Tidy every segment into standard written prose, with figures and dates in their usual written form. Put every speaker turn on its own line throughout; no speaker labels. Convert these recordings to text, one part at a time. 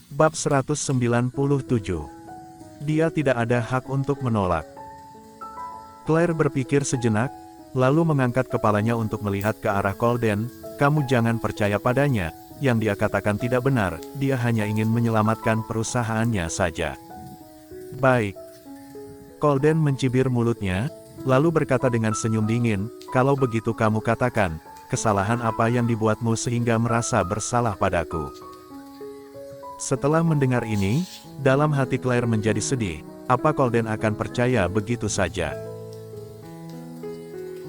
Bab 197. Dia tidak ada hak untuk menolak. Claire berpikir sejenak, lalu mengangkat kepalanya untuk melihat ke arah Colden. Kamu jangan percaya padanya, yang dia katakan tidak benar, dia hanya ingin menyelamatkan perusahaannya saja. Baik. Colden mencibir mulutnya, lalu berkata dengan senyum dingin, kalau begitu kamu katakan, kesalahan apa yang dibuatmu sehingga merasa bersalah padaku. Setelah mendengar ini, dalam hati Claire menjadi sedih, apa Colden akan percaya begitu saja?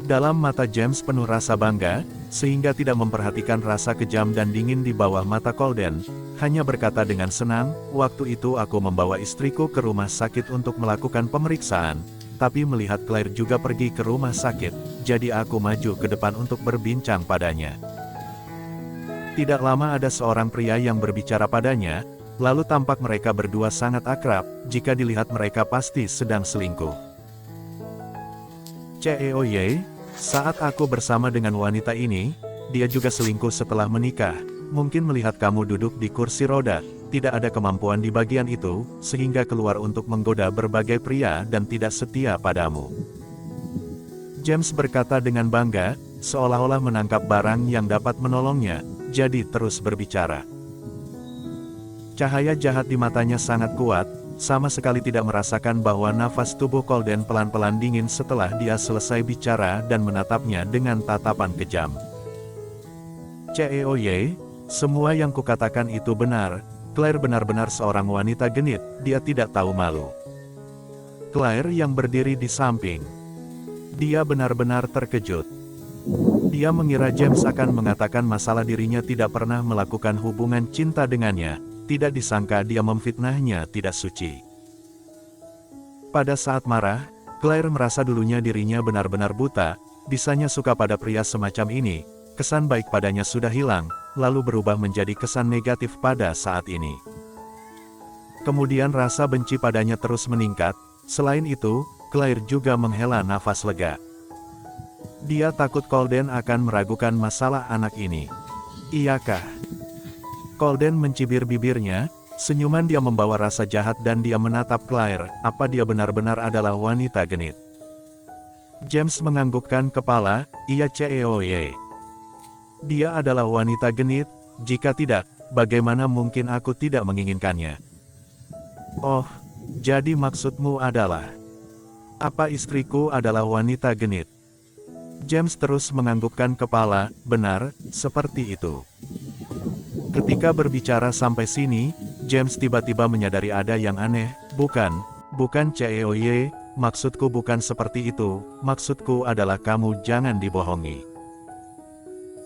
Dalam mata James penuh rasa bangga, sehingga tidak memperhatikan rasa kejam dan dingin di bawah mata Colden, hanya berkata dengan senang, waktu itu aku membawa istriku ke rumah sakit untuk melakukan pemeriksaan, tapi melihat Claire juga pergi ke rumah sakit, jadi aku maju ke depan untuk berbincang padanya. Tidak lama ada seorang pria yang berbicara padanya, lalu tampak mereka berdua sangat akrab, jika dilihat mereka pasti sedang selingkuh. Ceoye, saat aku bersama dengan wanita ini, dia juga selingkuh setelah menikah, mungkin melihat kamu duduk di kursi roda, tidak ada kemampuan di bagian itu, sehingga keluar untuk menggoda berbagai pria dan tidak setia padamu. James berkata dengan bangga, seolah-olah menangkap barang yang dapat menolongnya, jadi terus berbicara. Cahaya jahat di matanya sangat kuat, sama sekali tidak merasakan bahwa nafas tubuh Colden pelan-pelan dingin setelah dia selesai bicara dan menatapnya dengan tatapan kejam. Ceoye, semua yang kukatakan itu benar, Claire benar-benar seorang wanita genit, dia tidak tahu malu. Claire yang berdiri di samping. Dia benar-benar terkejut. Dia mengira James akan mengatakan masalah dirinya tidak pernah melakukan hubungan cinta dengannya, tidak disangka dia memfitnahnya tidak suci. Pada saat marah, Claire merasa dulunya dirinya benar-benar buta, bisanya suka pada pria semacam ini, kesan baik padanya sudah hilang, lalu berubah menjadi kesan negatif pada saat ini. Kemudian rasa benci padanya terus meningkat, selain itu, Claire juga menghela nafas lega. Dia takut Colden akan meragukan masalah anak ini. Iyakah? Colden mencibir bibirnya, senyuman dia membawa rasa jahat dan dia menatap Claire, apa dia benar-benar adalah wanita genit? James menganggukkan kepala, iya Ceoye. Dia adalah wanita genit, jika tidak, bagaimana mungkin aku tidak menginginkannya? Oh, jadi maksudmu adalah, apa istriku adalah wanita genit? James terus menganggukkan kepala, benar, seperti itu. Ketika berbicara sampai sini, James tiba-tiba menyadari ada yang aneh, bukan Ceoye, maksudku bukan seperti itu, maksudku adalah kamu jangan dibohongi.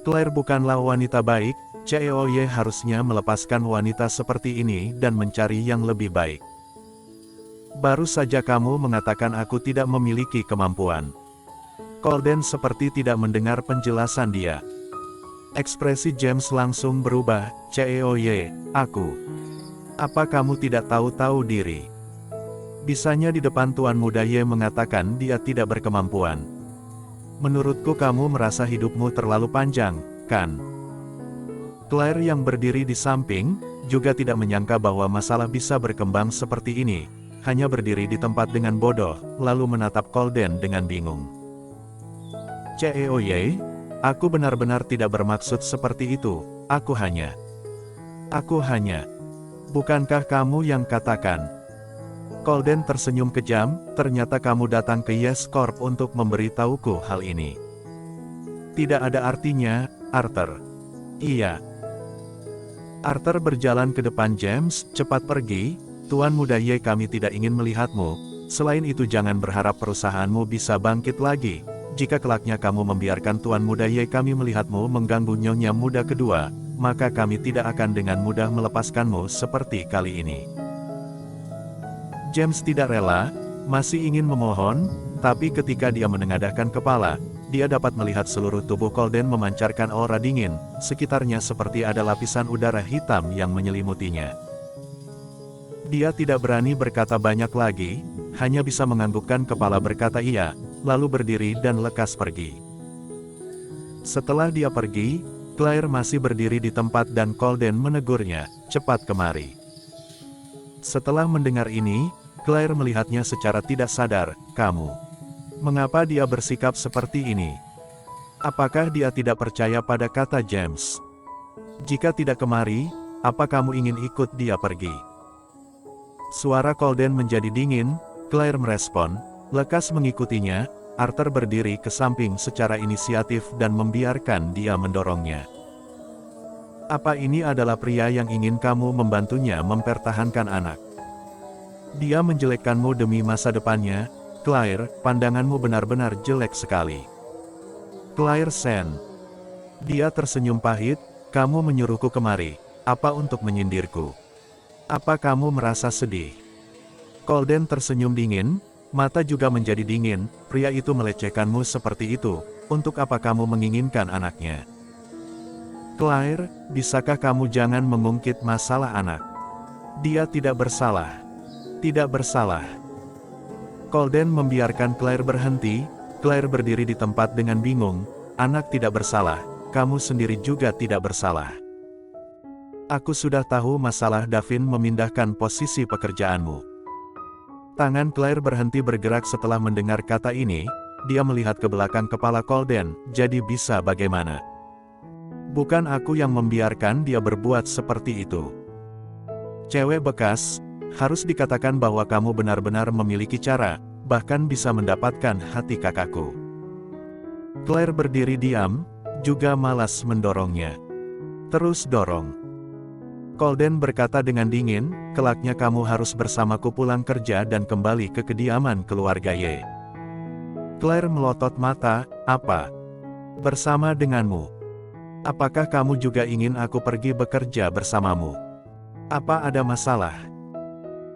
Claire bukanlah wanita baik, Ceoye harusnya melepaskan wanita seperti ini dan mencari yang lebih baik. Baru saja kamu mengatakan aku tidak memiliki kemampuan. Colden seperti tidak mendengar penjelasan dia. Ekspresi James langsung berubah, Ceoye, aku. Apa kamu tidak tahu diri? Bisanya di depan Tuan Muda Ye mengatakan dia tidak berkemampuan. Menurutku kamu merasa hidupmu terlalu panjang, kan? Claire yang berdiri di samping, juga tidak menyangka bahwa masalah bisa berkembang seperti ini, hanya berdiri di tempat dengan bodoh, lalu menatap Colden dengan bingung. Ceoye, aku benar-benar tidak bermaksud seperti itu, aku hanya. Bukankah kamu yang katakan? Colden tersenyum kejam, ternyata kamu datang ke Yes Corp untuk memberitahuku hal ini. Tidak ada artinya, Arthur. Iya. Arthur berjalan ke depan James, cepat pergi, Tuan Muda Ye kami tidak ingin melihatmu, selain itu jangan berharap perusahaanmu bisa bangkit lagi. Jika kelaknya kamu membiarkan Tuan Muda Ye kami melihatmu mengganggu Nyonya Muda kedua, maka kami tidak akan dengan mudah melepaskanmu seperti kali ini. James tidak rela, masih ingin memohon, tapi ketika dia menengadahkan kepala, dia dapat melihat seluruh tubuh Colden memancarkan aura dingin, sekitarnya seperti ada lapisan udara hitam yang menyelimutinya. Dia tidak berani berkata banyak lagi, hanya bisa menganggukkan kepala berkata iya, lalu berdiri dan lekas pergi. Setelah dia pergi, Claire masih berdiri di tempat dan Colden menegurnya, cepat kemari. Setelah mendengar ini, Claire melihatnya secara tidak sadar. Kamu. Mengapa dia bersikap seperti ini? Apakah dia tidak percaya pada kata James? Jika tidak kemari, apa kamu ingin ikut dia pergi? Suara Colden menjadi dingin. Claire merespon, lekas mengikutinya. Arthur berdiri ke samping secara inisiatif dan membiarkan dia mendorongnya. Apa ini adalah pria yang ingin kamu membantunya mempertahankan anak? Dia menjelekkanmu demi masa depannya. Claire, pandanganmu benar-benar jelek sekali. Claire Sen. Dia tersenyum pahit. Kamu menyuruhku kemari. Apa untuk menyindirku? Apa kamu merasa sedih? Colden tersenyum dingin. Mata juga menjadi dingin. Pria itu melecehkanmu seperti itu. Untuk apa kamu menginginkan anaknya? Claire, bisakah kamu jangan mengungkit masalah anak? Dia tidak bersalah. Tidak bersalah. Colden membiarkan Claire berhenti. Claire berdiri di tempat dengan bingung. Anak tidak bersalah. Kamu sendiri juga tidak bersalah. Aku sudah tahu masalah Davin memindahkan posisi pekerjaanmu. Tangan Claire berhenti bergerak setelah mendengar kata ini. Dia melihat ke belakang kepala Colden. Jadi bisa bagaimana? Bukan aku yang membiarkan dia berbuat seperti itu. Cewek bekas. Harus dikatakan bahwa kamu benar-benar memiliki cara, bahkan bisa mendapatkan hati kakakku. Claire berdiri diam, juga malas mendorongnya. Terus dorong. Colden berkata dengan dingin, kelaknya kamu harus bersamaku pulang kerja dan kembali ke kediaman keluarga Ye. Claire melotot mata, apa? Bersama denganmu. Apakah kamu juga ingin aku pergi bekerja bersamamu? Apa ada masalah?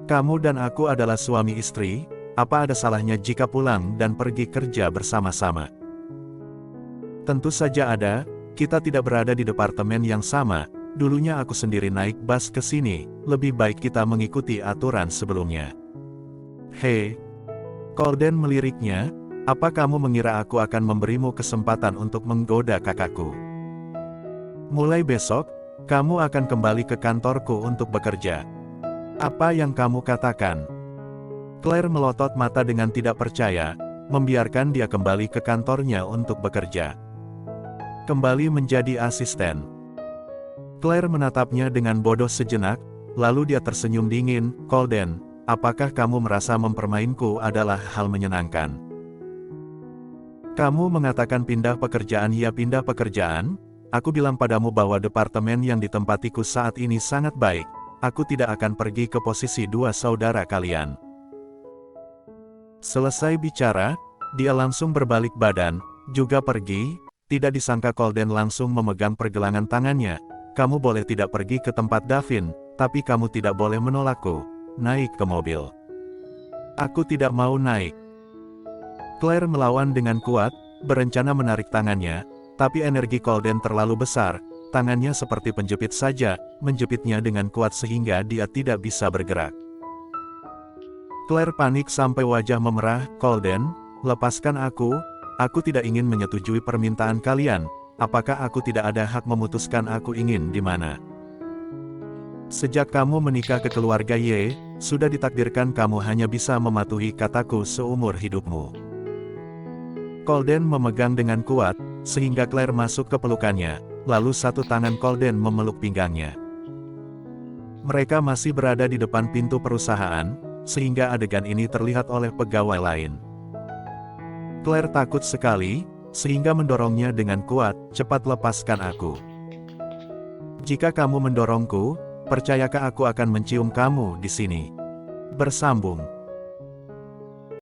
Kamu dan aku adalah suami istri, apa ada salahnya jika pulang dan pergi kerja bersama-sama? Tentu saja ada, kita tidak berada di departemen yang sama, dulunya aku sendiri naik bus ke sini, lebih baik kita mengikuti aturan sebelumnya. Hei! Colden meliriknya, apa kamu mengira aku akan memberimu kesempatan untuk menggoda kakakku? Mulai besok, kamu akan kembali ke kantorku untuk bekerja. Apa yang kamu katakan? Claire melotot mata dengan tidak percaya, membiarkan dia kembali ke kantornya untuk bekerja. Kembali menjadi asisten. Claire menatapnya dengan bodoh sejenak, lalu dia tersenyum dingin. Colden, apakah kamu merasa mempermainku adalah hal menyenangkan? Kamu mengatakan pindah pekerjaan ya pindah pekerjaan? Aku bilang padamu bahwa departemen yang ditempatiku saat ini sangat baik. Aku tidak akan pergi ke posisi dua saudara kalian. Selesai bicara, dia langsung berbalik badan, juga pergi. Tidak disangka Colden langsung memegang pergelangan tangannya. Kamu boleh tidak pergi ke tempat Davin, tapi kamu tidak boleh menolakku. Naik ke mobil. Aku tidak mau naik. Claire melawan dengan kuat, berencana menarik tangannya, tapi energi Colden terlalu besar. Tangannya seperti penjepit saja, menjepitnya dengan kuat sehingga dia tidak bisa bergerak. Claire panik sampai wajah memerah. Colden, lepaskan aku tidak ingin menyetujui permintaan kalian. Apakah aku tidak ada hak memutuskan aku ingin di mana? Sejak kamu menikah ke keluarga Ye, sudah ditakdirkan kamu hanya bisa mematuhi kataku seumur hidupmu. Colden memegang dengan kuat, sehingga Claire masuk ke pelukannya. Lalu satu tangan Colden memeluk pinggangnya. Mereka masih berada di depan pintu perusahaan, sehingga adegan ini terlihat oleh pegawai lain. Claire takut sekali, sehingga mendorongnya dengan kuat, cepat lepaskan aku. Jika kamu mendorongku, percayakah aku akan mencium kamu di sini? Bersambung.